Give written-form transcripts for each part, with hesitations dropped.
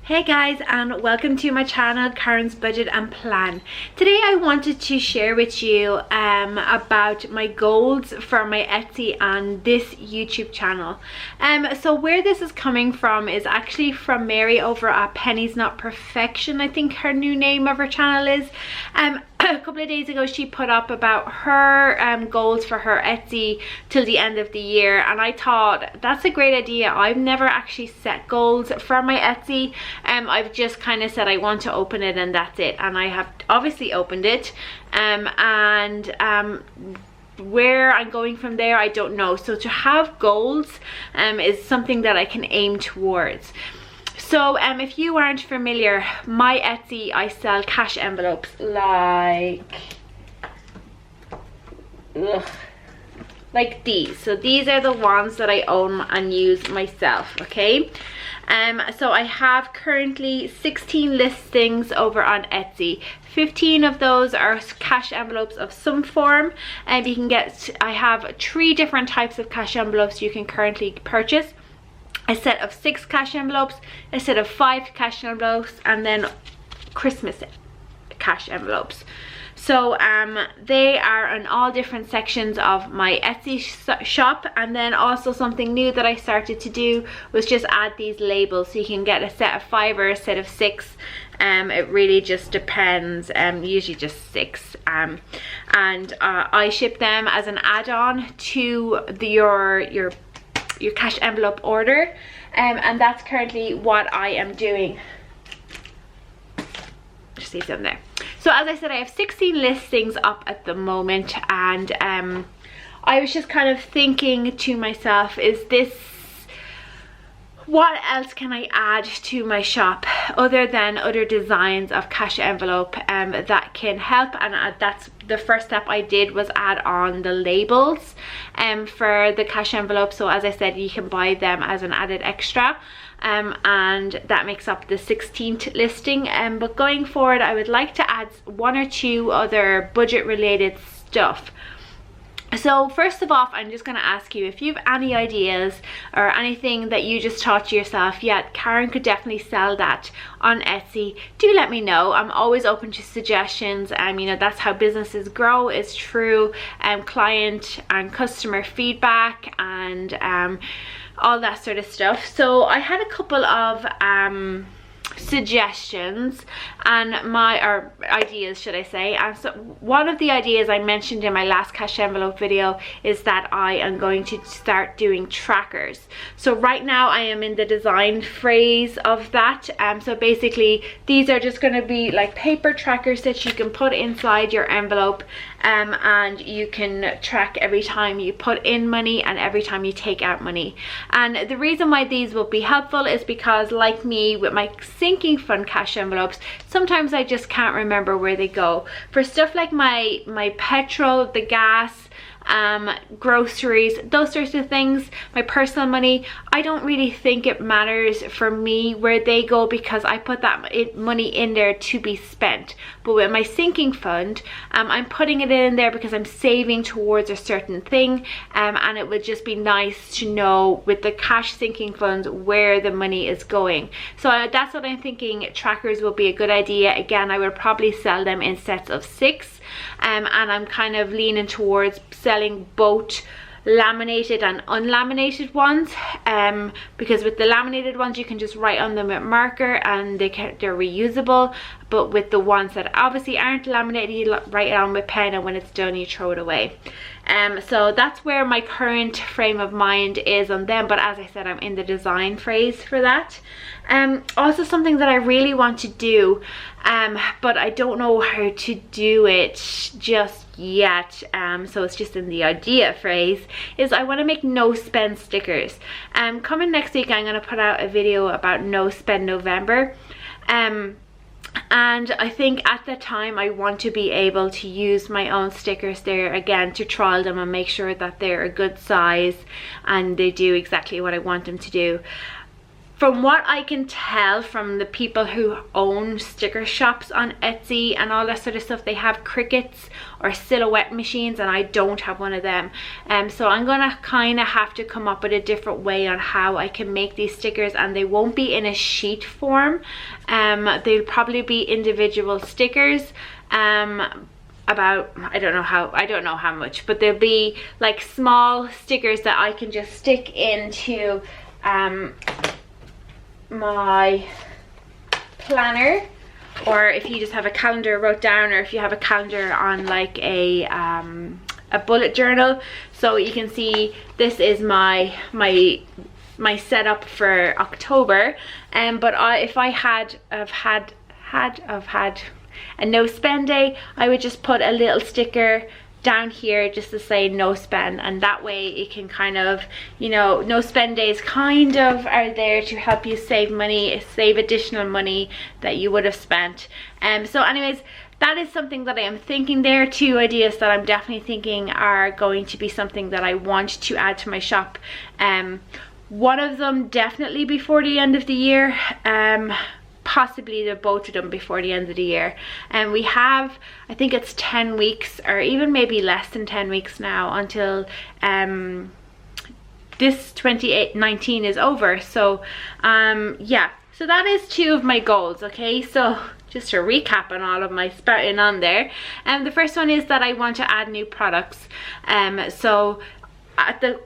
Hey guys, and welcome to my channel, Karen's Budget and Plan. Today I wanted to share with you about my goals for my Etsy and this YouTube channel. So where this is coming from is actually from Mary over at Penny's Not Perfection, I think her new name of her channel is. A couple of days ago she put up about her goals for her Etsy till the end of the year, and I thought that's a great idea. I've never actually set goals for my Etsy. I've just kind of said I want to open it and that's it, and I have obviously opened it, where I'm going from there I don't know. So to have goals is something that I can aim towards. So if you aren't familiar, my Etsy, I sell cash envelopes like these. So these are the ones that I own and use myself, okay? So I have currently 16 listings over on Etsy. 15 of those are cash envelopes of some form, and you can get, I have 3 different types of cash envelopes you can currently purchase. A set of 6 cash envelopes, a set of 5 cash envelopes, and then Christmas cash envelopes. So they are in all different sections of my Etsy shop. And then also something new that I started to do was just add these labels, so you can get a set of 5 or a set of 6. It really just depends, usually just 6, and I ship them as an add-on to your cash envelope order, and that's currently what I am doing. Just leave them there. So as I said, I have 16 listings up at the moment, and I was just kind of thinking to myself, what else can I add to my shop other than other designs of cash envelope that can help? And that's the first step I did, was add on the labels for the cash envelope. So as I said, you can buy them as an added extra, and that makes up the 16th listing. But going forward, I would like to add 1 or 2 other budget related stuff. So first of all, I'm just going to ask you if you have any ideas or anything that you just thought to yourself, yeah, Karen could definitely sell that on Etsy. Do let me know. I'm always open to suggestions. You know, that's how businesses grow, is through client and customer feedback and all that sort of stuff. So I had a couple of suggestions and ideas, should I say. And so one of the ideas I mentioned in my last cash envelope video is that I am going to start doing trackers. So right now I am in the design phase of that. So basically these are just going to be like paper trackers that you can put inside your envelope, and you can track every time you put in money and every time you take out money. And the reason why these will be helpful is because, like me with my sinking fund cash envelopes, sometimes I just can't remember where they go. For stuff like my petrol, the gas, groceries, those sorts of things, my personal money, I don't really think it matters for me where they go, because I put that money in there to be spent. But with my sinking fund, I'm putting it in there because I'm saving towards a certain thing, and it would just be nice to know with the cash sinking funds where the money is going. So that's what I'm thinking. Trackers will be a good idea. Again, I would probably sell them in sets of 6, and I'm kind of leaning towards selling both laminated and unlaminated ones, because with the laminated ones you can just write on them with marker and they're reusable, but with the ones that obviously aren't laminated, you write it on with pen, and when it's done you throw it away. So that's where my current frame of mind is on them, but as I said, I'm in the design phase for that. Also something that I really want to do, but I don't know how to do it just yet, so it's just in the idea phase, is I want to make no spend stickers. Coming next week I'm going to put out a video about no spend November, and I think at the time I want to be able to use my own stickers there again, to trial them and make sure that they're a good size and they do exactly what I want them to do. from what I can tell from the people who own sticker shops on Etsy and all that sort of stuff, they have Cricuts or silhouette machines, and I don't have one of them. So I'm gonna kind of have to come up with a different way on how I can make these stickers, and they won't be in a sheet form. They'll probably be individual stickers. About, I don't know how much, but they'll be like small stickers that I can just stick into my planner, or if you just have a calendar wrote down, or if you have a calendar on like a bullet journal. So you can see this is my setup for October. But if I had a no spend day, I would just put a little sticker down here just to say no spend, and that way it can kind of, you know, no spend days kind of are there to help you save money, save additional money that you would have spent. So anyways, that is something that I am thinking. There are 2 ideas that I'm definitely thinking are going to be something that I want to add to my shop. One of them definitely before the end of the year, possibly the both of them before the end of the year. And we have, I think it's 10 weeks or even maybe less than 10 weeks now until this 2019 is over. So yeah, so that is 2 of my goals. Okay, so just to recap on all of my spouting on there, the first one is that I want to add new products. So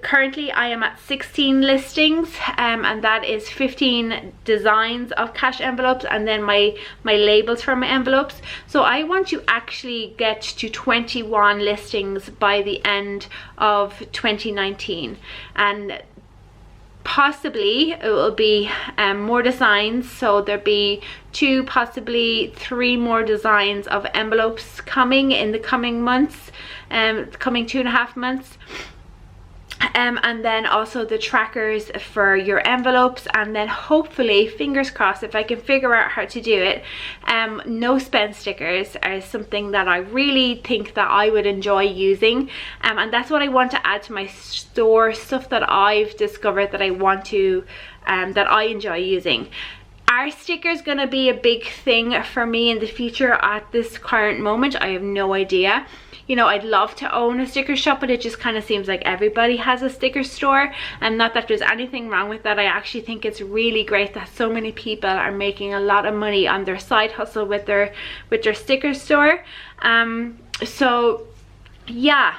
currently I am at 16 listings, and that is 15 designs of cash envelopes and then my labels for my envelopes. So I want to actually get to 21 listings by the end of 2019, and possibly it will be more designs. So there'll be 2, possibly 3 more designs of envelopes coming in the coming months, coming 2.5 months. And then also the trackers for your envelopes, and then hopefully, fingers crossed, if I can figure out how to do it, no spend stickers are something that I really think that I would enjoy using, and that's what I want to add to my store, stuff that I've discovered that I want to that I enjoy using. Are stickers going to be a big thing for me in the future? At this current moment, I have no idea. You know, I'd love to own a sticker shop, but it just kind of seems like everybody has a sticker store, and not that there's anything wrong with that. I actually think it's really great that so many people are making a lot of money on their side hustle with their sticker store. So yeah,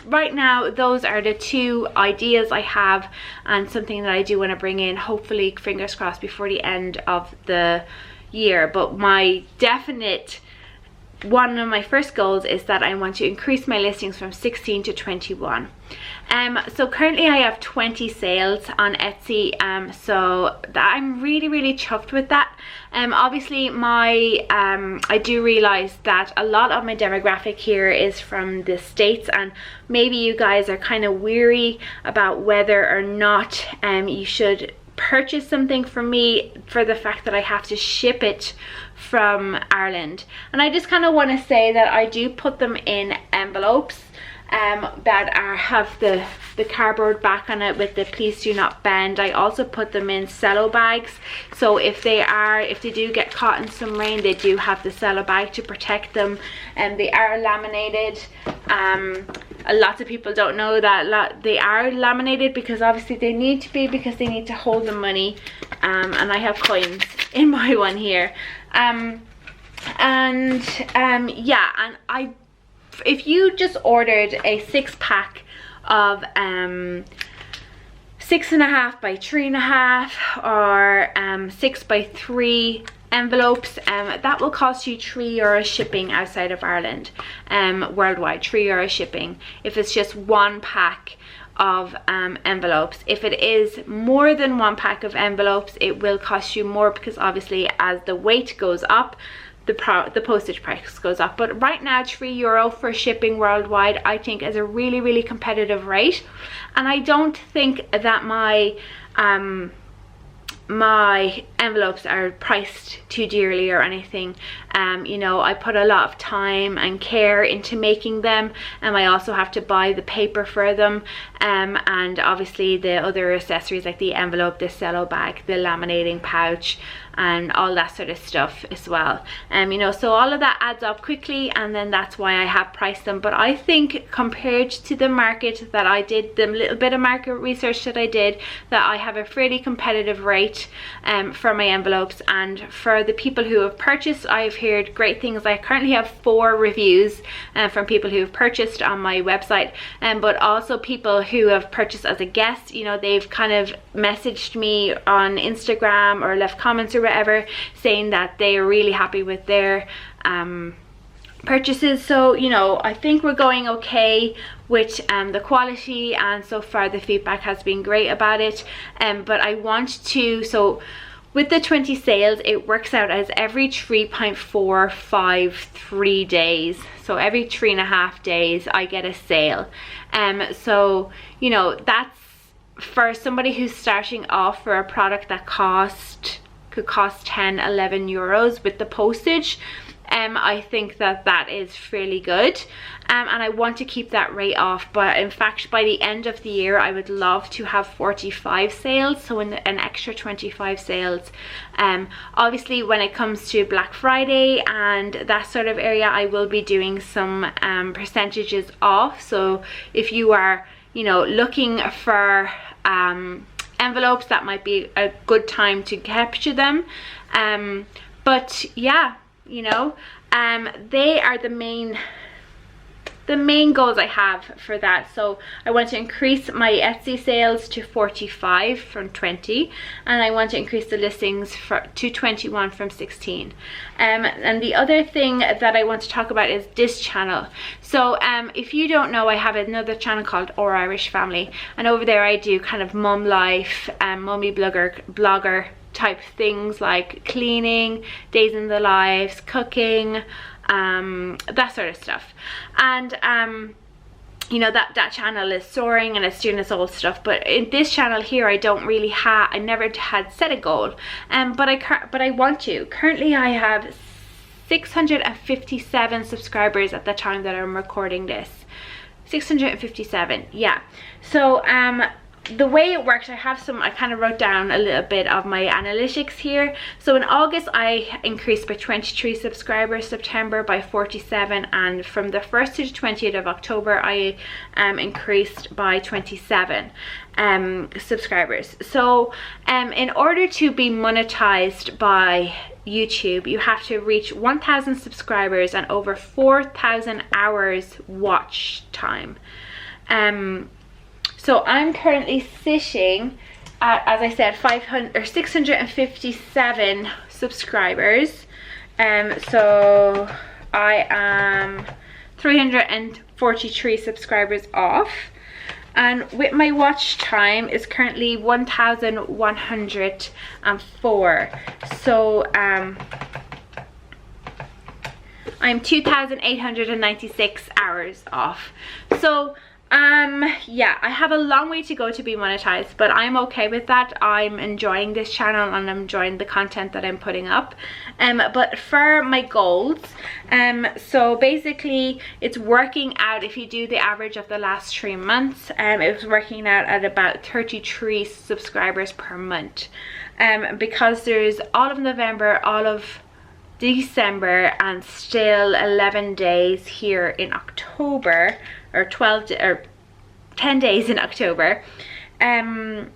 right now those are the 2 ideas I have, and something that I do want to bring in, hopefully, fingers crossed, before the end of the year. But my definite one of my first goals is that I want to increase my listings from 16 to 21. So currently I have 20 sales on Etsy, so I'm really chuffed with that. Obviously I do realize that a lot of my demographic here is from the States, and maybe you guys are kind of weary about whether or not you should purchase something from me for the fact that I have to ship it from Ireland. And I just kind of want to say that I do put them in envelopes that have the cardboard back on it with the please do not bend. I also put them in cello bags, so if they do get caught in some rain, they do have the cello bag to protect them, and they are laminated. A lot of people don't know that they are laminated, because obviously they need to be, because they need to hold the money, and I have coins in my one here. Yeah, and if you just ordered a 6-pack of 6.5 by 3.5 or 6 by 3 envelopes, that will cost you €3 shipping outside of Ireland, worldwide, €3 shipping if it's just 1 pack of envelopes. If it is more than 1 pack of envelopes, it will cost you more, because obviously as the weight goes up, the postage price goes up. But right now €3 for shipping worldwide I think is a really competitive rate, and I don't think that my my envelopes are priced too dearly or anything. You know, I put a lot of time and care into making them, and I also have to buy the paper for them, and obviously the other accessories like the envelope, the cello bag, the laminating pouch, and all that sort of stuff as well. You know, so all of that adds up quickly, and then that's why I have priced them. But I think compared to the market that I did, the little bit of market research that I did, that I have a fairly competitive rate for my envelopes. And for the people who have purchased, I've heard great things. I currently have 4 reviews from people who have purchased on my website, but also people who have purchased as a guest. You know, they've kind of messaged me on Instagram or left comments or whatever, saying that they are really happy with their purchases. So, you know, I think we're going okay with the quality, and so far the feedback has been great about it. But I want to, so with the 20 sales, it works out as every 3.453 days. So every 3.5 days I get a sale. So, you know, that's for somebody who's starting off for a product that could cost 10-11 euros with the postage. I think that that is fairly good, and I want to keep that rate off. But in fact, by the end of the year, I would love to have 45 sales, so an extra 25 sales. Obviously when it comes to Black Friday and that sort of area, I will be doing some percentages off. So if you are, you know, looking for envelopes, that might be a good time to capture them. But yeah, you know, they are the main goals I have for that. So I want to increase my Etsy sales to 45 from 20, and I want to increase the listings to 21 from 16. And the other thing that I want to talk about is this channel. So if you don't know, I have another channel called Our Irish Family, and over there I do kind of mum life and mummy blogger type things like cleaning, days in the lives, cooking, that sort of stuff. And you know, that channel is soaring and it's doing its old stuff. But in this channel here, I never had set a goal, but I want to. Currently I have 657 subscribers at the time that I'm recording this. 657, yeah. So the way it works, I kind of wrote down a little bit of my analytics here. So in August I increased by 23 subscribers, September by 47, and from the 1st to the 20th of October I increased by 27 subscribers. So in order to be monetized by YouTube, you have to reach 1,000 subscribers and over 4,000 hours watch time. So I'm currently sitting at, as I said, 657 subscribers. So I am 343 subscribers off, and with my watch time is currently 1,104. So I'm 2,896 hours off. So yeah, I have a long way to go to be monetized, but I'm okay with that. I'm enjoying this channel and I'm enjoying the content that I'm putting up. But for my goals, so basically it's working out, if you do the average of the last 3 months, it was working out at about 33 subscribers per month. Because there's all of November, all of December, and still 11 days here in October, or 10 days in October. I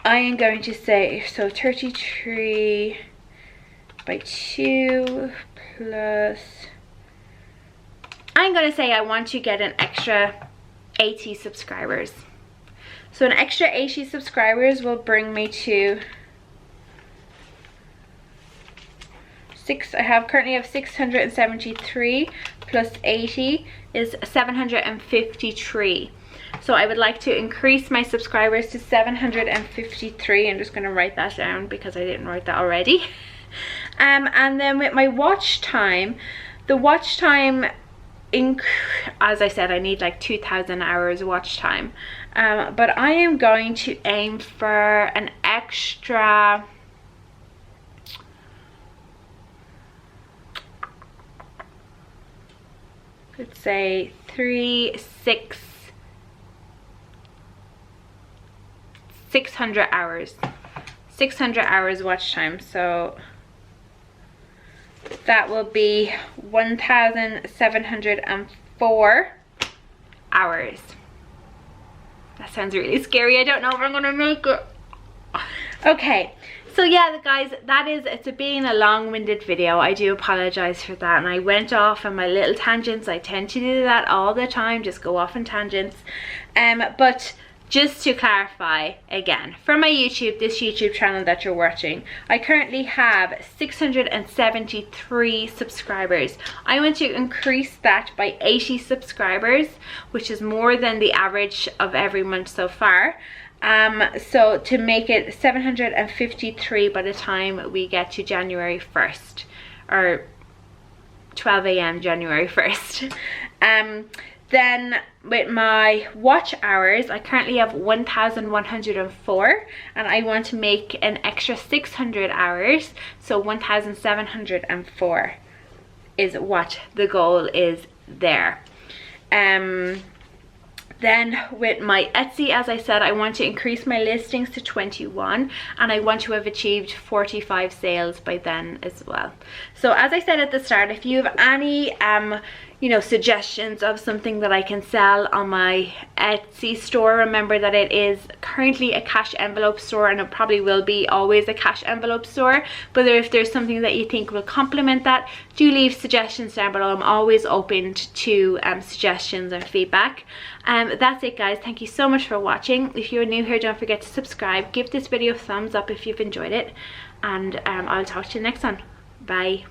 am going to say, so 33 by 2 plus, I'm going to say I want to get an extra 80 subscribers. So an extra 80 subscribers will bring me to currently have 673 plus 80 is 753. So I would like to increase my subscribers to 753. I'm just going to write that down because I didn't write that already. And then with my watch time, the watch time, as I said, I need like 2,000 hours watch time. but I am going to aim for an extra, let's say 600 hours. 600 hours watch time, so that will be 1,704 hours. That sounds really scary. I don't know if I'm gonna make it. Okay, so yeah guys, it's being a long-winded video. I do apologize for that, and I went off on my little tangents. I tend to do that all the time, just go off on tangents. But just to clarify again, for my YouTube, this YouTube channel that you're watching, I currently have 673 subscribers. I want to increase that by 80 subscribers, which is more than the average of every month so far. So to make it 753 by the time we get to January 1st, or 12 AM January 1st. Then with my watch hours, I currently have 1,104, and I want to make an extra 600 hours, so 1,704 is what the goal is there. Then with my Etsy, as I said, I want to increase my listings to 21, and I want to have achieved 45 sales by then as well. So as I said at the start, if you have any you know, suggestions of something that I can sell on my Etsy store, remember that it is currently a cash envelope store, and it probably will be always a cash envelope store. But if there's something that you think will complement that, do leave suggestions down below. I'm always open to suggestions and feedback. That's it guys, thank you so much for watching. If you're new here, don't forget to subscribe, give this video a thumbs up if you've enjoyed it, and I'll talk to you next one. Bye.